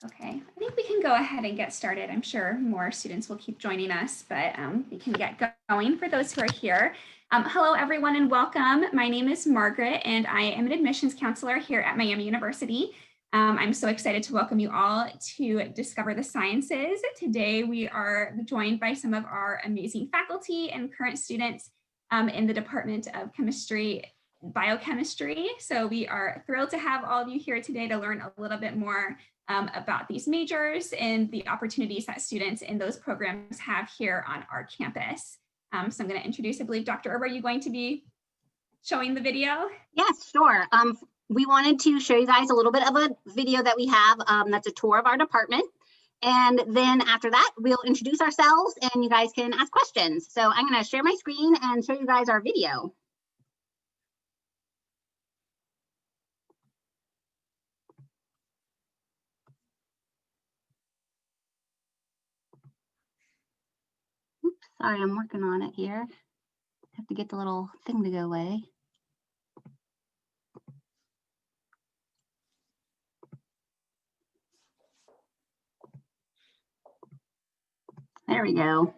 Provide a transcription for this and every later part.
Okay, I think we can go ahead and get started. I'm sure more students will keep joining us, but we can get going for those who are here. Hello, everyone, and welcome. My name is Margaret, and I am an admissions counselor here at Miami University. I'm so excited to welcome you all to Discover the Sciences. Today, we are joined by some of our amazing faculty and current students in the Department of Chemistry Biochemistry. So we are thrilled to have all of you here today to learn a little bit more about these majors and the opportunities that students in those programs have here on our campus. So I'm going to introduce, I believe, Dr. Erb, are you going to be showing the video? Yes, sure. We wanted to show you guys a little bit of a video that we have that's a tour of our department. And then after that, we'll introduce ourselves and you guys can ask questions. So I'm going to share my screen and show you guys our video. Oops, sorry, I'm working on it here. Have to get the little thing to go away. There we go.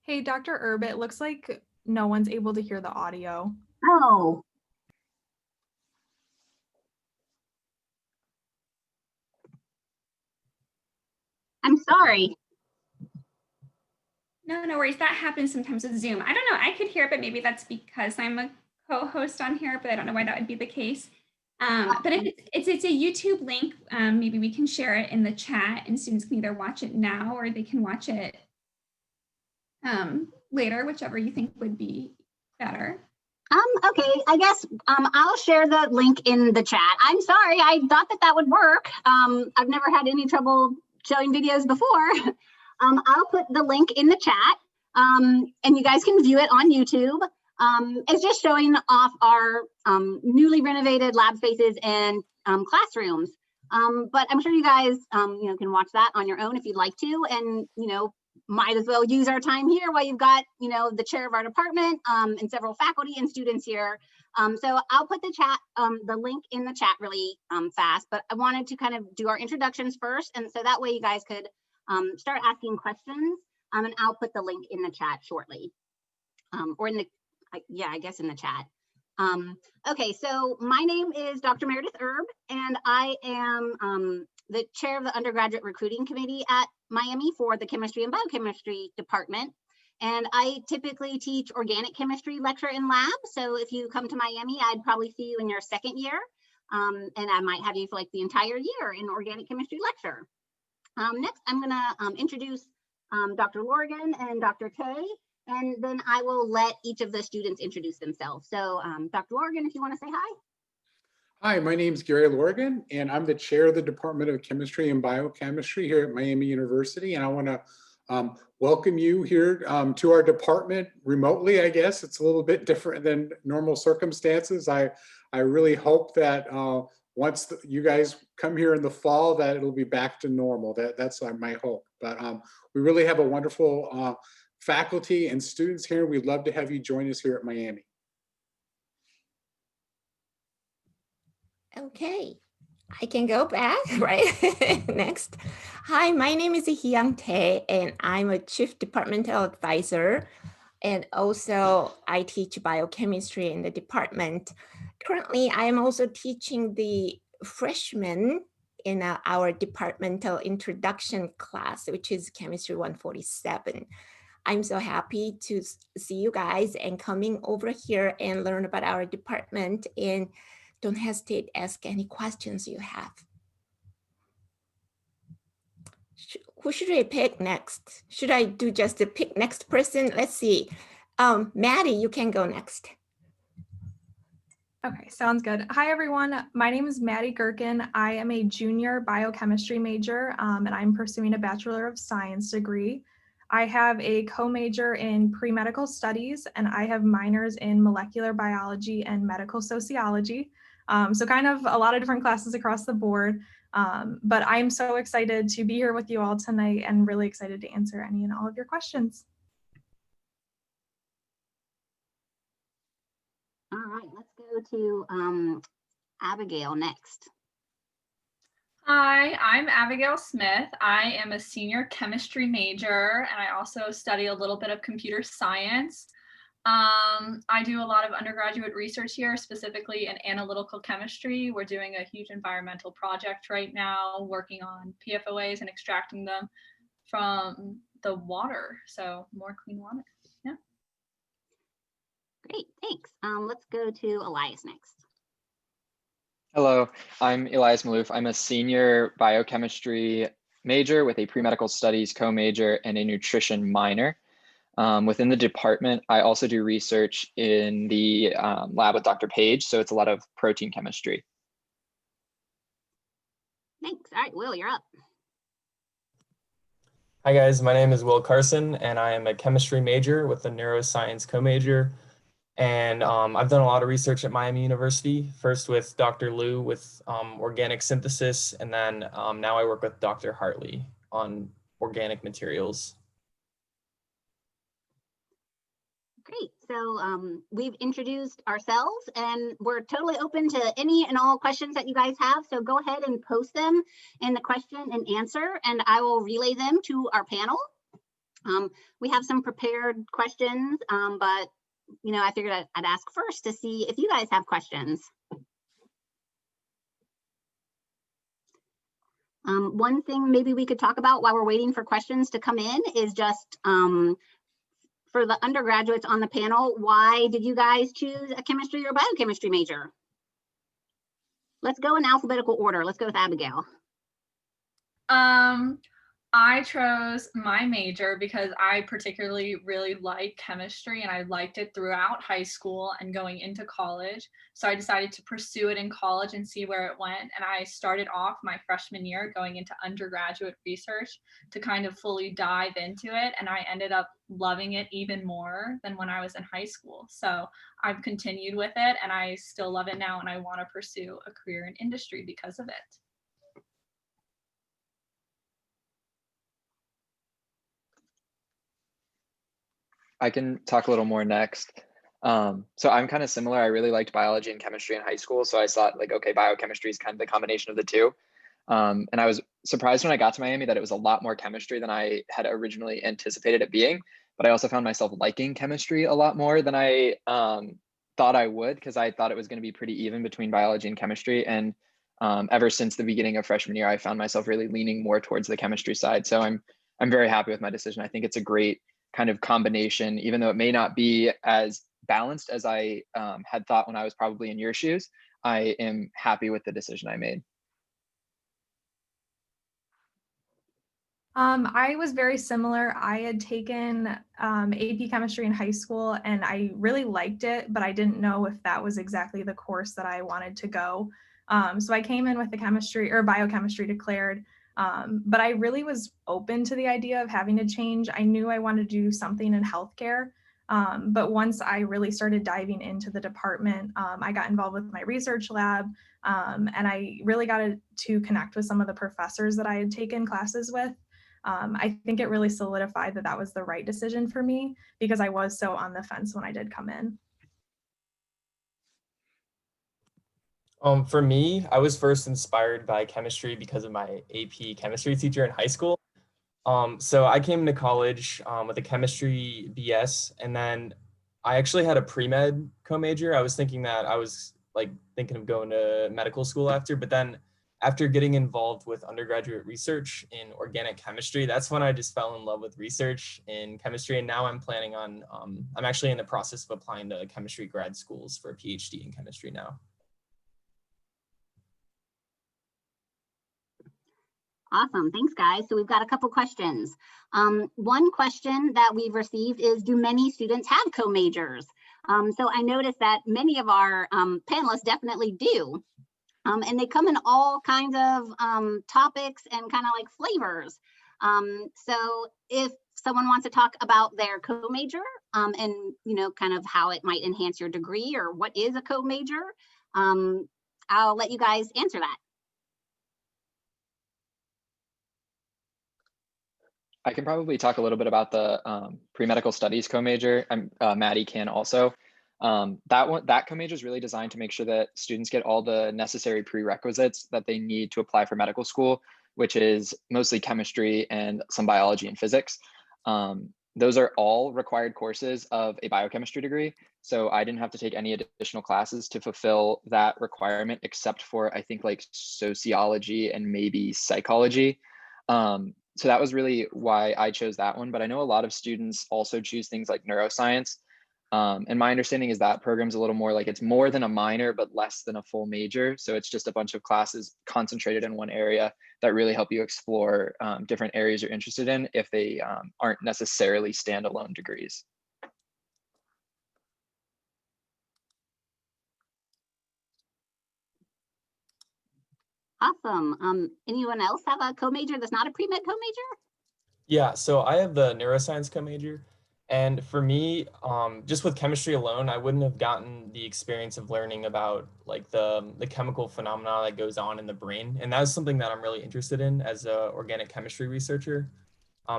Hey, Dr. Erb, it looks like no one's able to hear the audio. Oh. I'm sorry. No worries. That happens sometimes with Zoom. I don't know. I could hear it, but maybe that's because I'm a co-host on here, but I don't know why that would be the case. But if it's a YouTube link, maybe we can share it in the chat and students can either watch it now or they can watch it later, whichever you think would be better. Okay, I guess I'll share the link in the chat. I'm sorry, I thought that would work. I've never had any trouble showing videos before. I'll put the link in the chat and you guys can view it on YouTube. It's just showing off our newly renovated lab spaces and classrooms. But I'm sure you guys can watch that on your own if you'd like to, and might as well use our time here while you've got the chair of our department and several faculty and students here. So I'll put the link in the chat really fast, but I wanted to kind of do our introductions first, and so that way you guys could start asking questions, and I'll put the link in the chat shortly, or in the I guess in the chat. Okay, so my name is Dr. Meredith Erb, and I am the chair of the Undergraduate Recruiting Committee at Miami for the Chemistry and Biochemistry department. And I typically teach organic chemistry lecture in lab. So if you come to Miami, I'd probably see you in your second year. And I might have you for like the entire year in organic chemistry lecture. Next, I'm gonna introduce Dr. Lorgan and Dr. Kay, and then I will let each of the students introduce themselves. So Dr. Lorgan, if you wanna say hi. Hi, my name is Gary Lorgan, and I'm the chair of the Department of Chemistry and Biochemistry here at Miami University. And I want to welcome you here to our department remotely. I guess it's a little bit different than normal circumstances. I really hope that once you guys come here in the fall, that it'll be back to normal. That's my hope. But we really have a wonderful faculty and students here. We'd love to have you join us here at Miami. Okay, I can go back, right? Next. Hi, my name is Hyung Tae, and I'm a Chief Departmental Advisor. And also, I teach biochemistry in the department. Currently, I am also teaching the freshmen in our departmental introduction class, which is Chemistry 147. I'm so happy to see you guys and coming over here and learn about our department, and don't hesitate to ask any questions you have. Who should I pick next? Should I do just the pick next person? Let's see. Maddie, you can go next. Okay, sounds good. Hi, everyone. My name is Maddie Gerkin. I am a junior biochemistry major, and I'm pursuing a Bachelor of Science degree. I have a co-major in pre-medical studies, and I have minors in molecular biology and medical sociology. So kind of a lot of different classes across the board. But I'm so excited to be here with you all tonight and really excited to answer any and all of your questions. All right, let's go to Abigail next. Hi, I'm Abigail Smith. I am a senior chemistry major, and I also study a little bit of computer science. I do a lot of undergraduate research here, specifically in analytical chemistry. We're doing a huge environmental project right now, working on PFOAs and extracting them from the water. So more clean water. Yeah. Great, thanks. Let's go to Elias next. Hello, I'm Elias Malouf. I'm a senior biochemistry major with a pre-medical studies co-major and a nutrition minor. Within the department, I also do research in the lab with Dr. Page, so it's a lot of protein chemistry. Thanks. All right, Will, you're up. Hi guys, my name is Will Carson, and I am a chemistry major with a neuroscience co-major. And I've done a lot of research at Miami University, first with Dr. Liu with organic synthesis, and then now I work with Dr. Hartley on organic materials. Great, so we've introduced ourselves and we're totally open to any and all questions that you guys have. So go ahead and post them in the question and answer, and I will relay them to our panel. We have some prepared questions, but you know, I figured I'd ask first to see if you guys have questions. One thing maybe we could talk about while we're waiting for questions to come in is just for the undergraduates on the panel, why did you guys choose a chemistry or biochemistry major? Let's go in alphabetical order. Let's go with Abigail. I chose my major because I particularly really like chemistry, and I liked it throughout high school and going into college. So I decided to pursue it in college and see where it went. And I started off my freshman year going into undergraduate research to kind of fully dive into it. And I ended up loving it even more than when I was in high school. So I've continued with it and I still love it now. And I want to pursue a career in industry because of it. I can talk a little more next. So I'm kind of similar. I really liked biology and chemistry in high school. So I thought like, okay, biochemistry is kind of the combination of the two. And I was surprised when I got to Miami that it was a lot more chemistry than I had originally anticipated it being. But I also found myself liking chemistry a lot more than I thought I would, because I thought it was going to be pretty even between biology and chemistry. And ever since the beginning of freshman year, I found myself really leaning more towards the chemistry side. So I'm very happy with my decision. I think it's a great kind of combination, even though it may not be as balanced as I had thought when I was probably in your shoes. I am happy with the decision I made. I was very similar. I had taken AP chemistry in high school and I really liked it, but I didn't know if that was exactly the course that I wanted to go. So I came in with the chemistry or biochemistry declared, but I really was open to the idea of having to change. I knew I wanted to do something in healthcare, but once I really started diving into the department, I got involved with my research lab, and I really got to connect with some of the professors that I had taken classes with. I think it really solidified that that was the right decision for me because I was so on the fence when I did come in. For me, I was first inspired by chemistry because of my AP chemistry teacher in high school. So I came to college with a chemistry BS, and then I actually had a pre-med co-major. I was thinking that I was like thinking of going to medical school after, but then after getting involved with undergraduate research in organic chemistry, that's when I just fell in love with research in chemistry. And now I'm planning on, I'm actually in the process of applying to chemistry grad schools for a PhD in chemistry now. Awesome, thanks guys. So we've got a couple questions. One question that we've received is, do many students have co-majors? So I noticed that many of our panelists definitely do. And they come in all kinds of topics and kind of like flavors. So if someone wants to talk about their co-major and kind of how it might enhance your degree or what is a co-major, I'll let you guys answer that. I can probably talk a little bit about the pre-medical studies co-major. Maddie can also. That co-major is really designed to make sure that students get all the necessary prerequisites that they need to apply for medical school, which is mostly chemistry and some biology and physics. Those are all required courses of a biochemistry degree. So I didn't have to take any additional classes to fulfill that requirement, except for I think like sociology and maybe psychology. So that was really why I chose that one. But I know a lot of students also choose things like neuroscience. And my understanding is that program's a little more like it's more than a minor, but less than a full major. So it's just a bunch of classes concentrated in one area that really help you explore different areas you're interested in if they aren't necessarily standalone degrees. Awesome. Anyone else have a co-major that's not a pre-med co-major? Yeah, so I have the neuroscience co-major. And for me, just with chemistry alone, I wouldn't have gotten the experience of learning about like the chemical phenomena that goes on in the brain. And that's something that I'm really interested in as an organic chemistry researcher,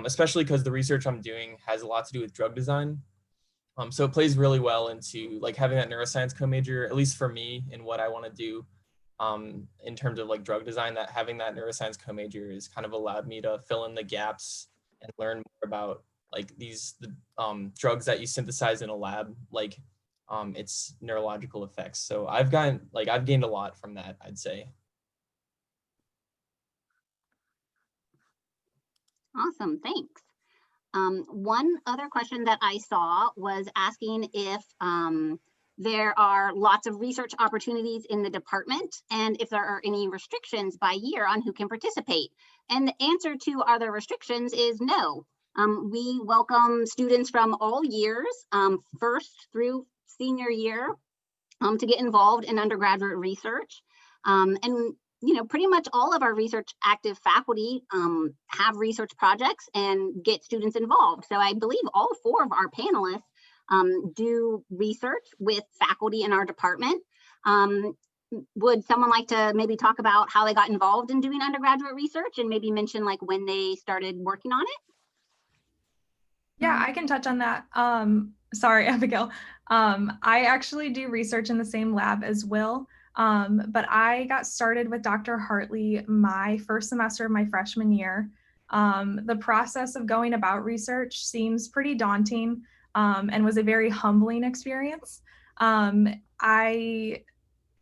especially because the research I'm doing has a lot to do with drug design. So it plays really well into like having that neuroscience co-major, at least for me, in what I want to do in terms of like drug design, that having that neuroscience co-major has kind of allowed me to fill in the gaps and learn more about like the drugs that you synthesize in a lab, like its neurological effects. So I've gained a lot from that, I'd say. Awesome, thanks. One other question that I saw was asking if there are lots of research opportunities in the department and if there are any restrictions by year on who can participate. And the answer to are there restrictions is no. We welcome students from all years, first through senior year, to get involved in undergraduate research. And pretty much all of our research active faculty have research projects and get students involved. So I believe all 4 of our panelists do research with faculty in our department. Would someone like to maybe talk about how they got involved in doing undergraduate research and maybe mention like when they started working on it? Yeah, I can touch on that. Sorry, Abigail. I actually do research in the same lab as Will, but I got started with Dr. Hartley my first semester of my freshman year. The process of going about research seems pretty daunting and was a very humbling experience. I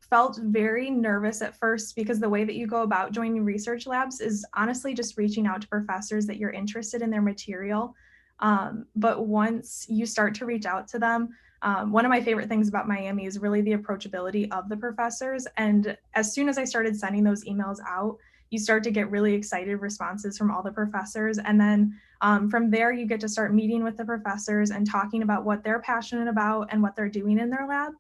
felt very nervous at first because the way that you go about joining research labs is honestly just reaching out to professors that you're interested in their material. But once you start to reach out to them, one of my favorite things about Miami is really the approachability of the professors. And as soon as I started sending those emails out, you start to get really excited responses from all the professors. And then from there, you get to start meeting with the professors and talking about what they're passionate about and what they're doing in their lab.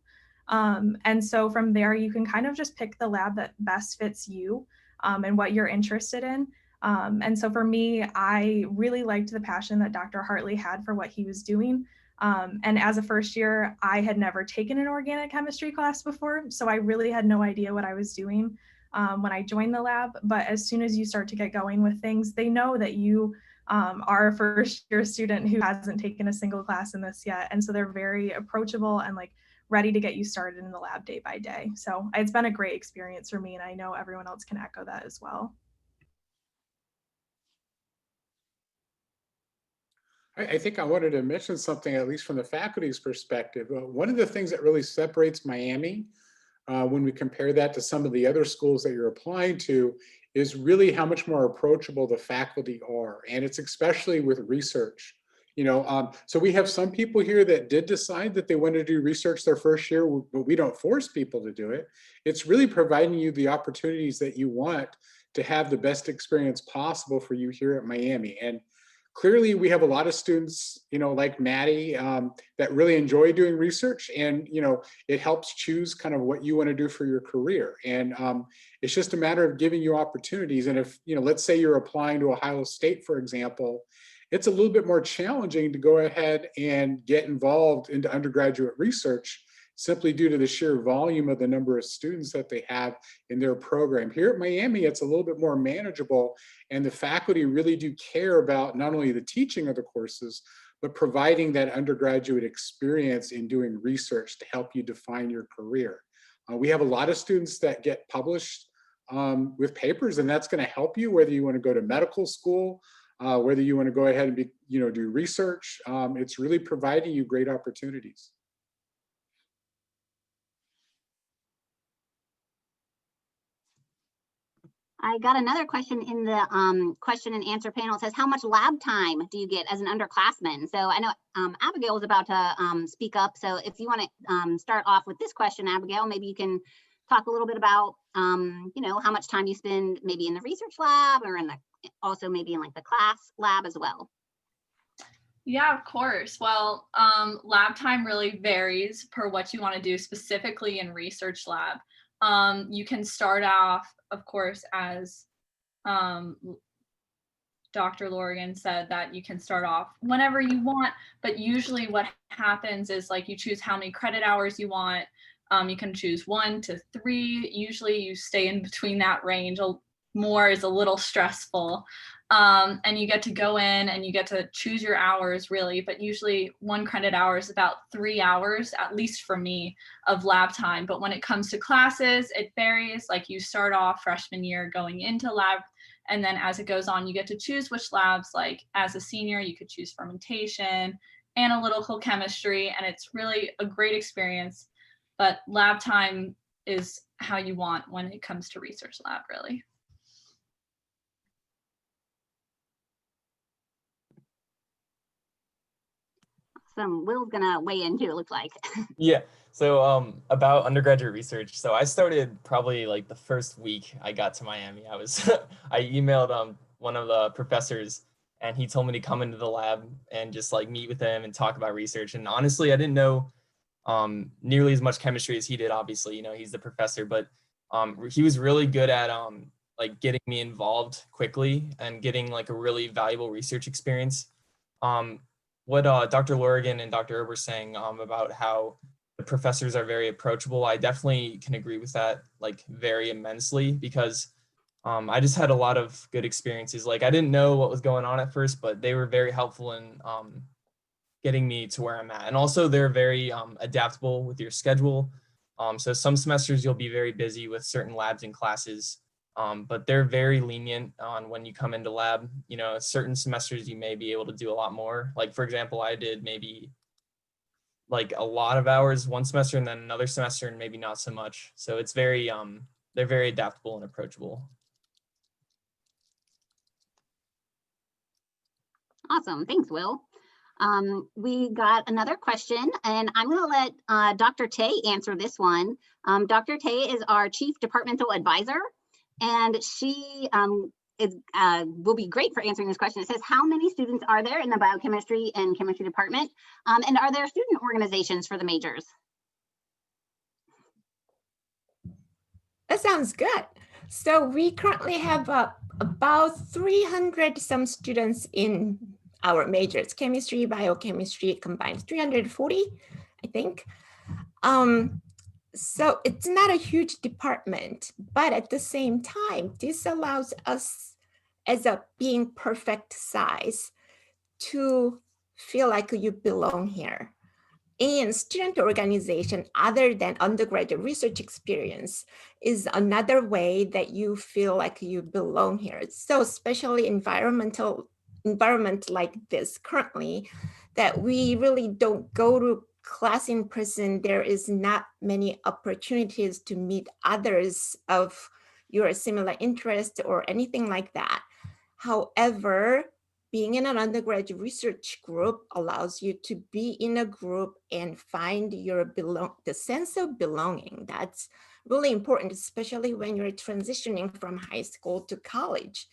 And so from there, you can kind of just pick the lab that best fits you and what you're interested in. And so for me, I really liked the passion that Dr. Hartley had for what he was doing. And as a first year, I had never taken an organic chemistry class before, so I really had no idea what I was doing when I joined the lab. But as soon as you start to get going with things, they know that you are a first year student who hasn't taken a single class in this yet. And so they're very approachable and like ready to get you started in the lab day by day. So it's been a great experience for me, and I know everyone else can echo that as well. I think I wanted to mention something, at least from the faculty's perspective. One of the things that really separates Miami when we compare that to some of the other schools that you're applying to is really how much more approachable the faculty are. And it's especially with research. So we have some people here that did decide that they wanted to do research their first year, but we don't force people to do it. It's really providing you the opportunities that you want to have the best experience possible for you here at Miami. And clearly we have a lot of students, like Maddie, that really enjoy doing research, and, it helps choose kind of what you want to do for your career. And it's just a matter of giving you opportunities. And if, let's say you're applying to Ohio State, for example, it's a little bit more challenging to go ahead and get involved into undergraduate research simply due to the sheer volume of the number of students that they have in their program. Here at Miami, it's a little bit more manageable, and the faculty really do care about not only the teaching of the courses, but providing that undergraduate experience in doing research to help you define your career. We have a lot of students that get published with papers, and that's going to help you whether you want to go to medical school, whether you want to go ahead and do research. It's really providing you great opportunities. I got another question in the question and answer panel. It says, how much lab time do you get as an underclassman? So I know Abigail was about to speak up. So if you want to start off with this question, Abigail, maybe you can talk a little bit about, how much time you spend maybe in the research lab, or also maybe in like the class lab as well. Yeah, of course. Well, lab time really varies per what you want to do specifically in research lab. You can start off, of course, as Dr. Lorgan said, that you can start off whenever you want, but usually what happens is like you choose how many credit hours you want. You can choose 1 to 3. Usually you stay in between that range. More is a little stressful. And you get to go in and you get to choose your hours really, but usually 1 credit hour is about 3 hours, at least for me, of lab time. But when it comes to classes, it varies. Like you start off freshman year going into lab, and then as it goes on, you get to choose which labs. Like as a senior, you could choose fermentation, analytical chemistry, and it's really a great experience. But lab time is how you want when it comes to research lab, really. Will's gonna weigh in too, it looks like. Yeah. So about undergraduate research. So I started probably like the first week I got to Miami. I emailed one of the professors, and he told me to come into the lab and just like meet with him and talk about research. And honestly, I didn't know nearly as much chemistry as he did. Obviously, he's the professor, but he was really good at like getting me involved quickly and getting like a really valuable research experience. What Dr. Lorgan and Dr. Erb were saying about how the professors are very approachable, I definitely can agree with that, like very immensely, because I just had a lot of good experiences. Like I didn't know what was going on at first, but they were very helpful in getting me to where I'm at. And also they're very adaptable with your schedule. So some semesters you'll be very busy with certain labs and classes. But they're very lenient on when you come into lab. Certain semesters you may be able to do a lot more. Like for example, I did maybe like a lot of hours one semester, and then another semester and maybe not so much. So it's very, they're very adaptable and approachable. Awesome, thanks, Will. We got another question, and I'm going to let Dr. Tay answer this one. Dr. Tay is our Chief Departmental Advisor, and she will be great for answering this question. It says, how many students are there in the biochemistry and chemistry department? And are there student organizations for the majors? That sounds good. So we currently have about 300 some students in our majors, chemistry, biochemistry combined, 340, I think. So it's not a huge department, but at the same time, this allows us as a being perfect size to feel like you belong here. And student organization other than undergraduate research experience is another way that you feel like you belong here. So especially environment like this currently, that we really don't go to class in person. There is not many opportunities to meet others of your similar interest or anything like that. However, being in an undergraduate research group allows you to be in a group and find the sense of belonging. That's really important, especially when you're transitioning from high school to college.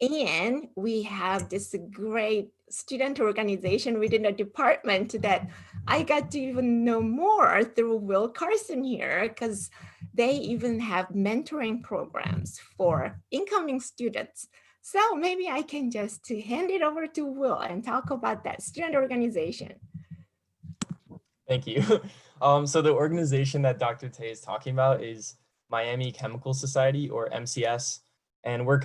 And we have this great student organization within the department that I got to even know more through Will Carson here, because they even have mentoring programs for incoming students. So maybe I can just hand it over to Will and talk about that student organization. Thank you. So the organization that Dr. Tay is talking about is Miami Chemical Society, or MCS. And we're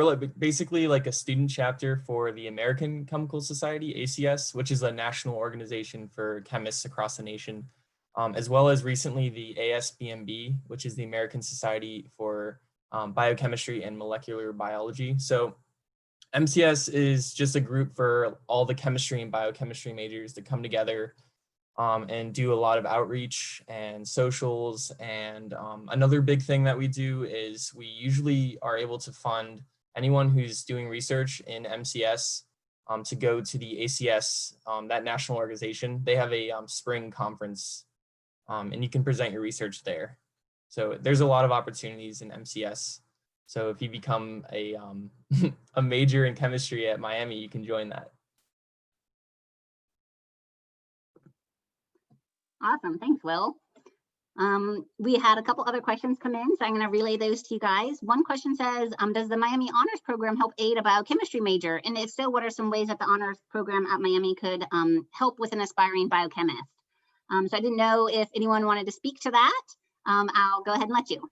like basically like a student chapter for the American Chemical Society, ACS, which is a national organization for chemists across the nation, as well as recently the ASBMB, which is the American Society for Biochemistry and Molecular Biology. So MCS is just a group for all the chemistry and biochemistry majors to come together and do a lot of outreach and socials. And another big thing that we do is we usually are able to fund anyone who's doing research in MCS to go to the ACS, that national organization. They have a spring conference and you can present your research there. So there's a lot of opportunities in MCS. So if you become a a major in chemistry at Miami, you can join that. Awesome, thanks, Will. We had a couple other questions come in, so I'm going to relay those to you guys. One question says, does the Miami Honors Program help aid a biochemistry major? And if so, what are some ways that the Honors Program at Miami could help with an aspiring biochemist? So I didn't know if anyone wanted to speak to that. I'll go ahead and let you.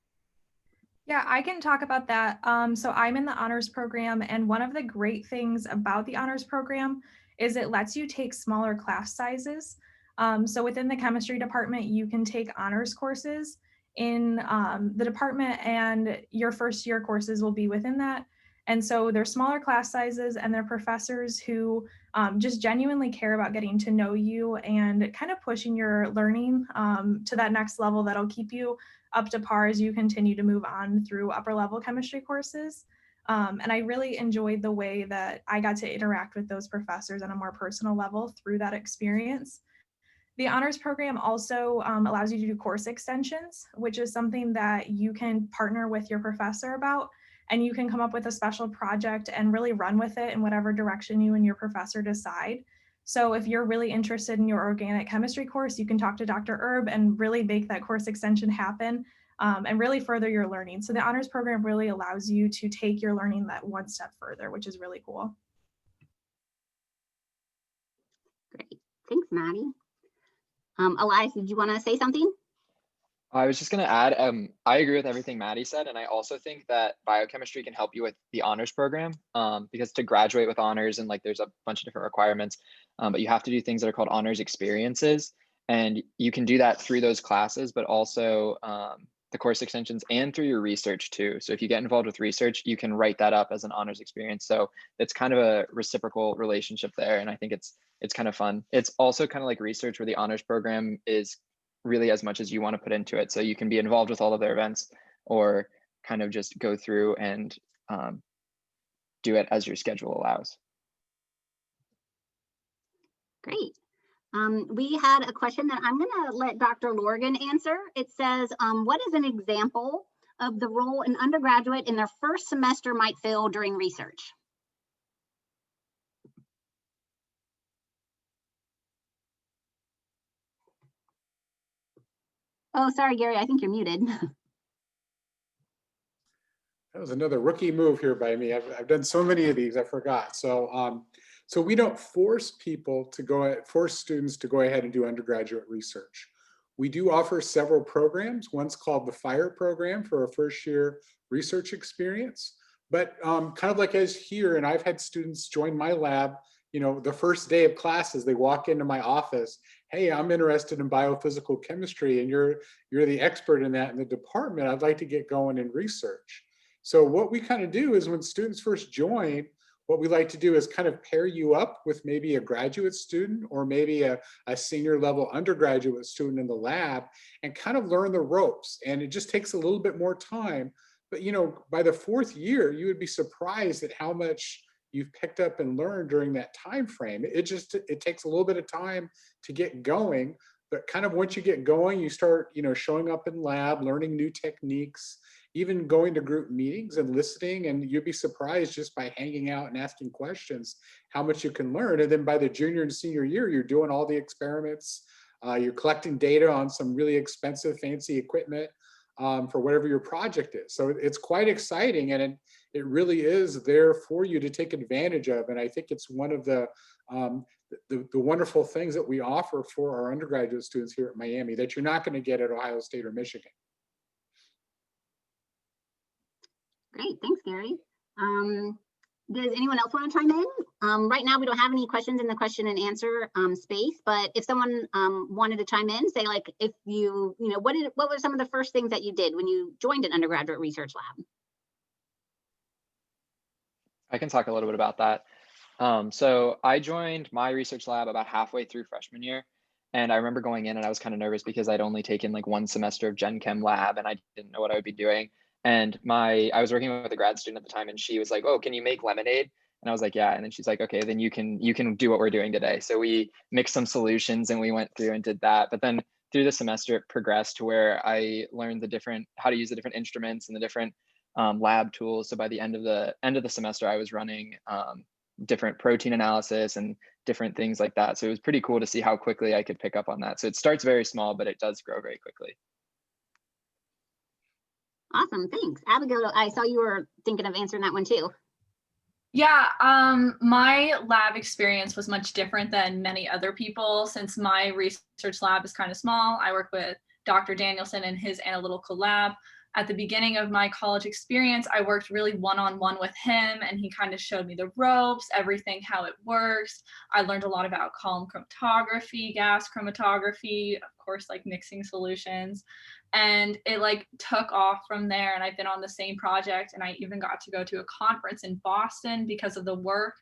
Yeah, I can talk about that. So I'm in the honors program, and one of the great things about the honors program is it lets you take smaller class sizes. So within the chemistry department, you can take honors courses in the department, and your first year courses will be within that. And so they're smaller class sizes, and they're professors who just genuinely care about getting to know you and kind of pushing your learning to that next level that'll keep you up to par as you continue to move on through upper level chemistry courses. And I really enjoyed the way that I got to interact with those professors on a more personal level through that experience. The honors program also allows you to do course extensions, which is something that you can partner with your professor about, and you can come up with a special project and really run with it in whatever direction you and your professor decide. So if you're really interested in your organic chemistry course, you can talk to Dr. Erb and really make that course extension happen and really further your learning. So the honors program really allows you to take your learning that one step further, which is really cool. Great, thanks, Maddie. Elias, did you want to say something? I was just going to add, I agree with everything Maddie said. And I also think that biochemistry can help you with the honors program because to graduate with honors, and like there's a bunch of different requirements, but you have to do things that are called honors experiences. And you can do that through those classes, but also the course extensions and through your research too. So if you get involved with research, you can write that up as an honors experience. So it's kind of a reciprocal relationship there. And I think it's kind of fun. It's also kind of like research where the honors program is really as much as you want to put into it. So you can be involved with all of their events or kind of just go through and do it as your schedule allows. Great. We had a question that I'm going to let Dr. Lorgan answer. It says, what is an example of the role an undergraduate in their first semester might fill during research? Oh, sorry, Gary, I think you're muted. That was another rookie move here by me. I've done so many of these, I forgot. So, so we don't force students to go ahead and do undergraduate research. We do offer several programs. One's called the FIRE program for a first year research experience. But kind of like as here, and I've had students join my lab, the first day of classes, they walk into my office, hey, I'm interested in biophysical chemistry and you're the expert in that in the department. I'd like to get going in research. So what we kind of do is when students first join, what we like to do is kind of pair you up with maybe a graduate student or maybe a senior level undergraduate student in the lab and kind of learn the ropes. And it just takes a little bit more time. But by the fourth year, you would be surprised at how much you've picked up and learned during that time frame. It takes a little bit of time to get going, but kind of once you get going, you start, showing up in lab, learning new techniques, even going to group meetings and listening, and you'd be surprised just by hanging out and asking questions, how much you can learn. And then by the junior and senior year, you're doing all the experiments, you're collecting data on some really expensive, fancy equipment for whatever your project is. So it's quite exciting, and it really is there for you to take advantage of. And I think it's one of the wonderful things that we offer for our undergraduate students here at Miami that you're not going to get at Ohio State or Michigan. Great, thanks, Gary. Does anyone else want to chime in? Right now, we don't have any questions in the question and answer space, but if someone wanted to chime in, say like, if what were some of the first things that you did when you joined an undergraduate research lab? I can talk a little bit about that. So I joined my research lab about halfway through freshman year. And I remember going in and I was kind of nervous because I'd only taken like one semester of Gen Chem lab and I didn't know what I would be doing. And I was working with a grad student at the time and she was like, oh, can you make lemonade? And I was like, yeah. And then she's like, okay, then you can do what we're doing today. So we mixed some solutions and we went through and did that. But then through the semester, it progressed to where I learned how to use the different instruments and the different lab tools. So by the end of the semester, I was running different protein analysis and different things like that. So it was pretty cool to see how quickly I could pick up on that. So it starts very small, but it does grow very quickly. Awesome, thanks. Abigail, I saw you were thinking of answering that one too. Yeah, my lab experience was much different than many other people since my research lab is kind of small. I work with Dr. Danielson in his analytical lab. At the beginning of my college experience, I worked really one-on-one with him and he kind of showed me the ropes, everything, how it works. I learned a lot about column chromatography, gas chromatography, of course, like mixing solutions. And it like took off from there and I've been on the same project and I even got to go to a conference in Boston because of the work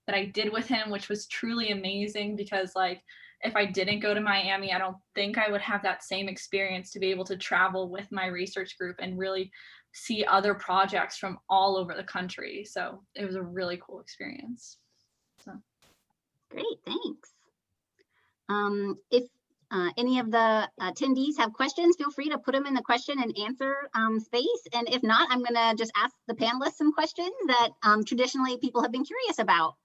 that I did with him, which was truly amazing because like if I didn't go to Miami, I don't think I would have that same experience to be able to travel with my research group and really see other projects from all over the country. So it was a really cool experience. So. Great, thanks. If any of the attendees have questions, feel free to put them in the question and answer space. And if not, I'm gonna just ask the panelists some questions that traditionally people have been curious about.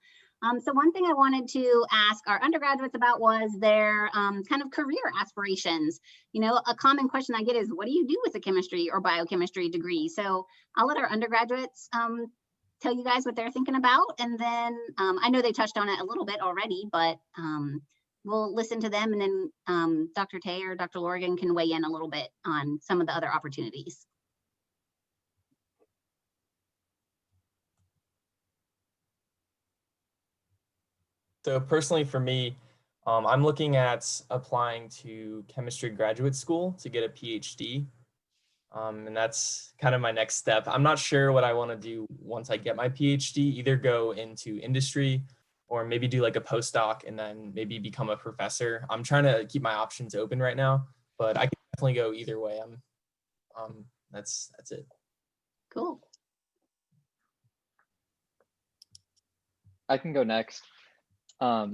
So one thing I wanted to ask our undergraduates about was their kind of career aspirations. A common question I get is, what do you do with a chemistry or biochemistry degree? So I'll let our undergraduates tell you guys what they're thinking about. And then I know they touched on it a little bit already, but we'll listen to them and then Dr. Tay or Dr. Lorgan can weigh in a little bit on some of the other opportunities. So personally for me, I'm looking at applying to chemistry graduate school to get a PhD. And that's kind of my next step. I'm not sure what I want to do once I get my PhD, either go into industry or maybe do like a postdoc and then maybe become a professor. I'm trying to keep my options open right now, but I can definitely go either way. That's it. Cool. I can go next.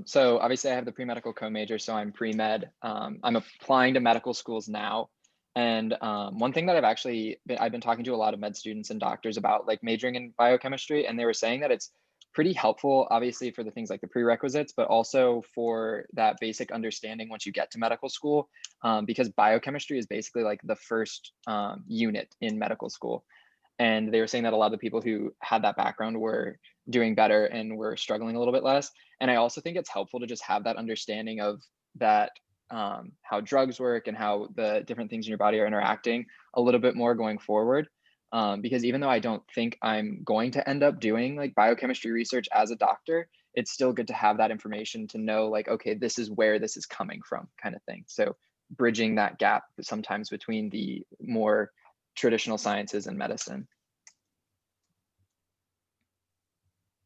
So obviously I have the pre-medical co-major, so I'm pre-med. I'm applying to medical schools now. And one thing that I've been talking to a lot of med students and doctors about like majoring in biochemistry, and they were saying that it's pretty helpful, obviously for the things like the prerequisites, but also for that basic understanding once you get to medical school, because biochemistry is basically like the first unit in medical school. And they were saying that a lot of the people who had that background were doing better and were struggling a little bit less. And I also think it's helpful to just have that understanding of that, how drugs work and how the different things in your body are interacting a little bit more going forward. Because even though I don't think I'm going to end up doing like biochemistry research as a doctor, it's still good to have that information to know like, okay, this is where this is coming from kind of thing. So bridging that gap sometimes between the more traditional sciences and medicine.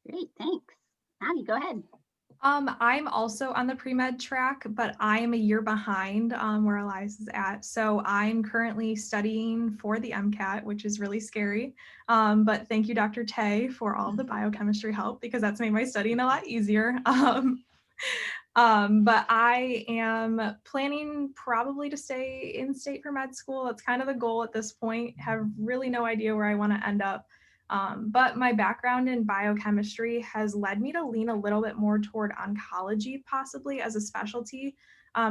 Great, thanks. Maddie, go ahead. I'm also on the pre-med track, but I am a year behind where Elias is at. So I'm currently studying for the MCAT, which is really scary. But thank you, Dr. Tay, for all of the biochemistry help, because that's made my studying a lot easier. But I am planning probably to stay in state for med school. That's kind of the goal at this point. Have really no idea where I want to end up. But my background in biochemistry has led me to lean a little bit more toward oncology, possibly as a specialty,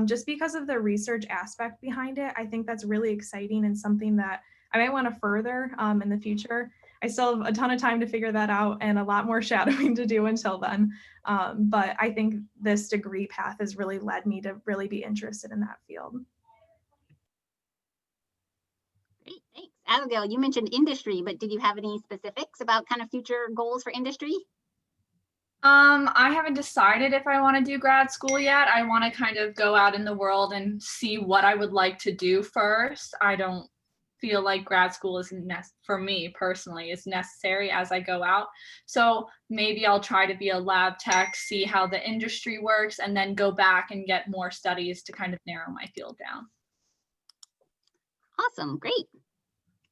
just because of the research aspect behind it. I think that's really exciting and something that I might want to further in the future. I still have a ton of time to figure that out and a lot more shadowing to do until then. But I think this degree path has really led me to really be interested in that field. Great, thanks. Abigail, you mentioned industry, but did you have any specifics about kind of future goals for industry? I haven't decided if I want to do grad school yet. I want to kind of go out in the world and see what I would like to do first. I don't feel like grad school is for me personally is necessary as I go out. So maybe I'll try to be a lab tech, see how the industry works, and then go back and get more studies to kind of narrow my field down. Awesome, great.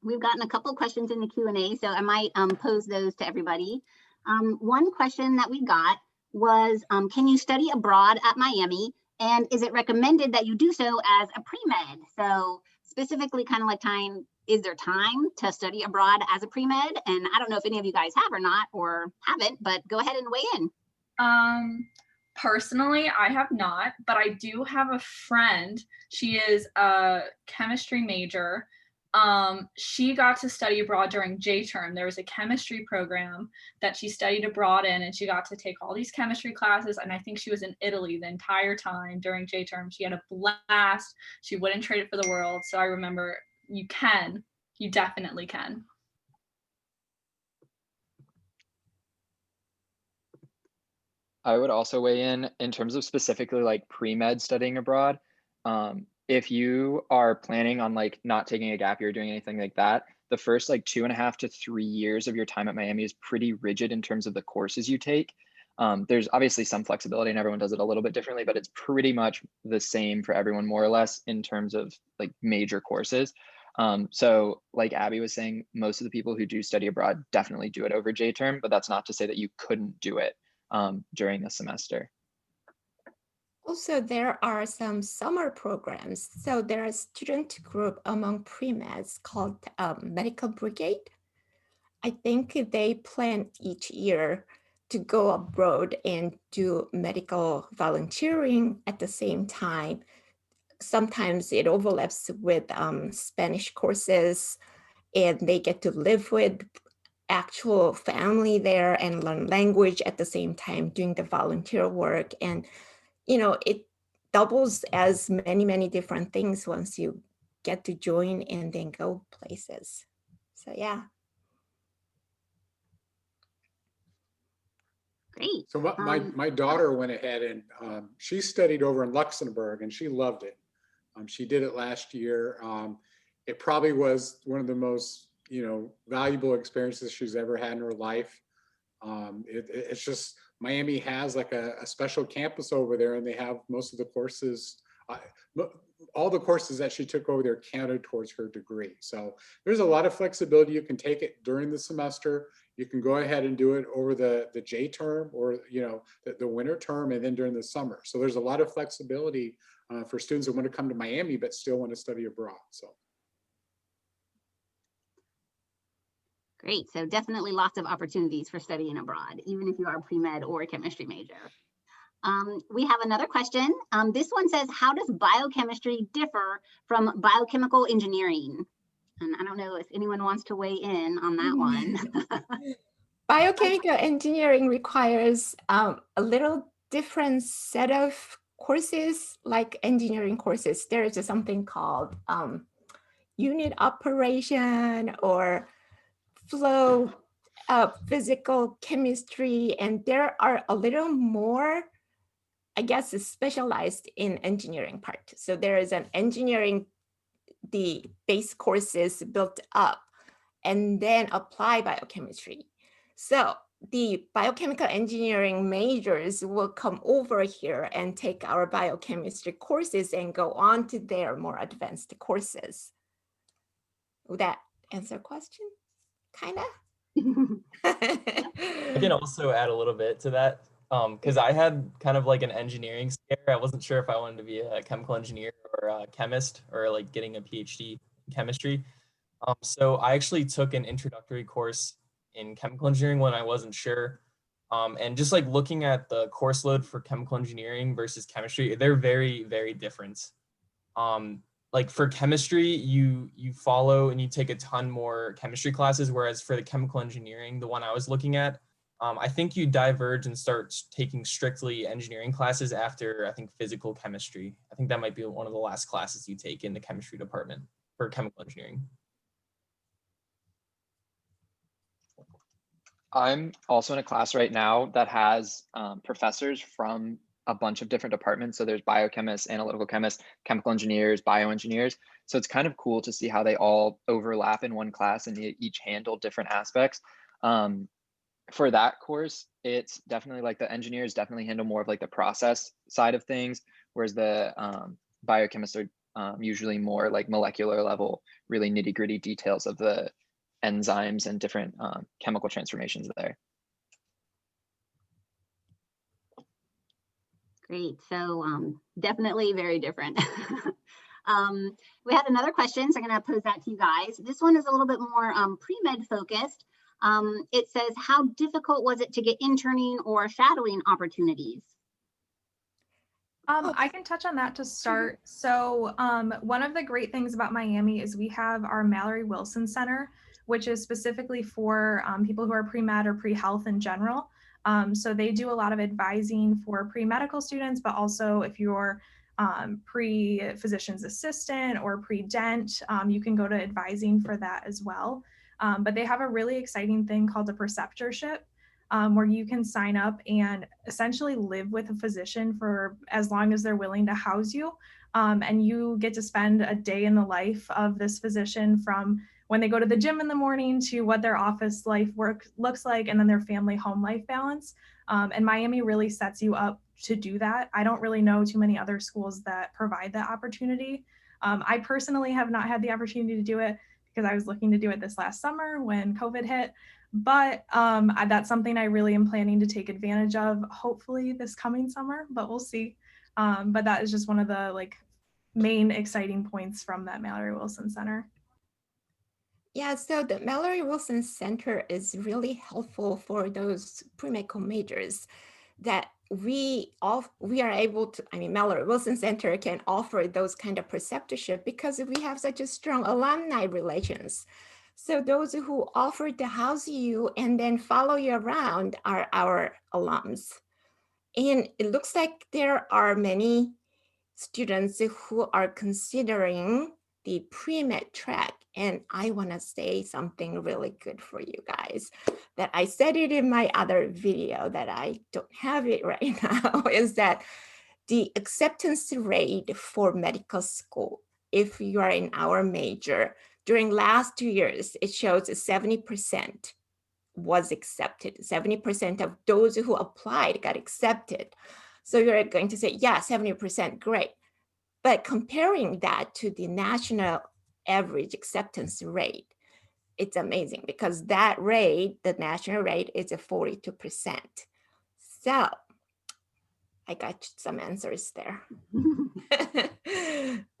We've gotten a couple questions in the Q&A, so I might pose those to everybody. One question that we got was, can you study abroad at Miami? And is it recommended that you do so as a pre-med? So specifically kind of like is there time to study abroad as a pre-med? And I don't know if any of you guys have or not, or haven't, but go ahead and weigh in. Personally, I have not, but I do have a friend. She is a chemistry major. She got to study abroad during J-term. There was a chemistry program that she studied abroad in, and she got to take all these chemistry classes. And I think she was in Italy the entire time during J-term. She had a blast. She wouldn't trade it for the world. So I remember you definitely can. I would also weigh in terms of specifically like pre-med studying abroad. If you are planning on like not taking a gap year or doing anything like that, the first like 2.5 to 3 years of your time at Miami is pretty rigid in terms of the courses you take. There's obviously some flexibility and everyone does it a little bit differently, but it's pretty much the same for everyone more or less in terms of like major courses. So like Abby was saying, most of the people who do study abroad definitely do it over J-term, but that's not to say that you couldn't do it during the semester. Also, there are some summer programs. So there are a student group among pre-meds called Medical Brigade. I think they plan each year to go abroad and do medical volunteering at the same time. Sometimes it overlaps with Spanish courses, and they get to live with actual family there and learn language at the same time doing the volunteer work. And it doubles as many, many different things once you get to join and then go places. So yeah. Great. So my daughter went ahead and she studied over in Luxembourg and she loved it. She did it last year. It probably was one of the most, valuable experiences she's ever had in her life. It's just, Miami has like a special campus over there, and they have most of the courses, all the courses that she took over there counted towards her degree. So there's a lot of flexibility. You can take it during the semester. You can go ahead and do it over the J term or, the winter term, and then during the summer. So there's a lot of flexibility for students that want to come to Miami, but still want to study abroad. So. Great, so definitely lots of opportunities for studying abroad, even if you are a pre-med or a chemistry major. We have another question. This one says, how does biochemistry differ from biochemical engineering? And I don't know if anyone wants to weigh in on that one. Biochemical engineering requires a little different set of courses, like engineering courses. There is something called unit operation or flow physical chemistry, and there are a little more, I guess, specialized in engineering part. So there is an engineering, the base courses built up, and then apply biochemistry. So the biochemical engineering majors will come over here and take our biochemistry courses and go on to their more advanced courses. Would that answer a question? Kind of? I can also add a little bit to that because I had kind of like an engineering scare. I wasn't sure if I wanted to be a chemical engineer or a chemist or like getting a PhD in chemistry. So I actually took an introductory course in chemical engineering when I wasn't sure. And just like looking at the course load for chemical engineering versus chemistry, they're very, very different. Like for chemistry, you follow and you take a ton more chemistry classes, whereas for the chemical engineering, the one I was looking at, I think you diverge and start taking strictly engineering classes after, I think, physical chemistry. I think that might be one of the last classes you take in the chemistry department for chemical engineering. I'm also in a class right now that has professors from a bunch of different departments. So there's biochemists, analytical chemists, chemical engineers, bioengineers. So it's kind of cool to see how they all overlap in one class and they each handle different aspects. For that course, it's definitely like the engineers definitely handle more of like the process side of things, whereas the biochemists are usually more like molecular level, really nitty gritty details of the enzymes and different chemical transformations there. Great. So definitely very different. We had another question, so I'm going to pose that to you guys. This one is a little bit more pre-med focused. It says, how difficult was it to get interning or shadowing opportunities? I can touch on that to start. So one of the great things about Miami is we have our Mallory Wilson Center, which is specifically for people who are pre-med or pre-health in general. So they do a lot of advising for pre-medical students, but also if you're pre-physician's assistant or pre-dent, you can go to advising for that as well. But they have a really exciting thing called a preceptorship, where you can sign up and essentially live with a physician for as long as they're willing to house you. And you get to spend a day in the life of this physician, from when they go to the gym in the morning to what their office life work looks like, and then their family home life balance. And Miami really sets you up to do that. I don't really know too many other schools that provide that opportunity. I personally have not had the opportunity to do it because I was looking to do it this last summer when COVID hit. But that's something I really am planning to take advantage of, hopefully this coming summer, but we'll see. But that is just one of the main exciting points from that Mallory Wilson Center. Yeah, so the Mallory Wilson Center is really helpful for those pre-medical majors that we are able to, Mallory Wilson Center can offer those kind of preceptorship because we have such a strong alumni relations. So those who offer to house you and then follow you around are our alums. And it looks like there are many students who are considering the pre-med track. And I want to say something really good for you guys that I said it in my other video that I don't have it right now, is that the acceptance rate for medical school, if you are in our major, during last 2 years, it shows 70% was accepted. 70% of those who applied got accepted. So you're going to say, yeah, 70%, great. But comparing that to the national average acceptance rate, it's amazing because that rate, the national rate, is 42%. So I got some answers there.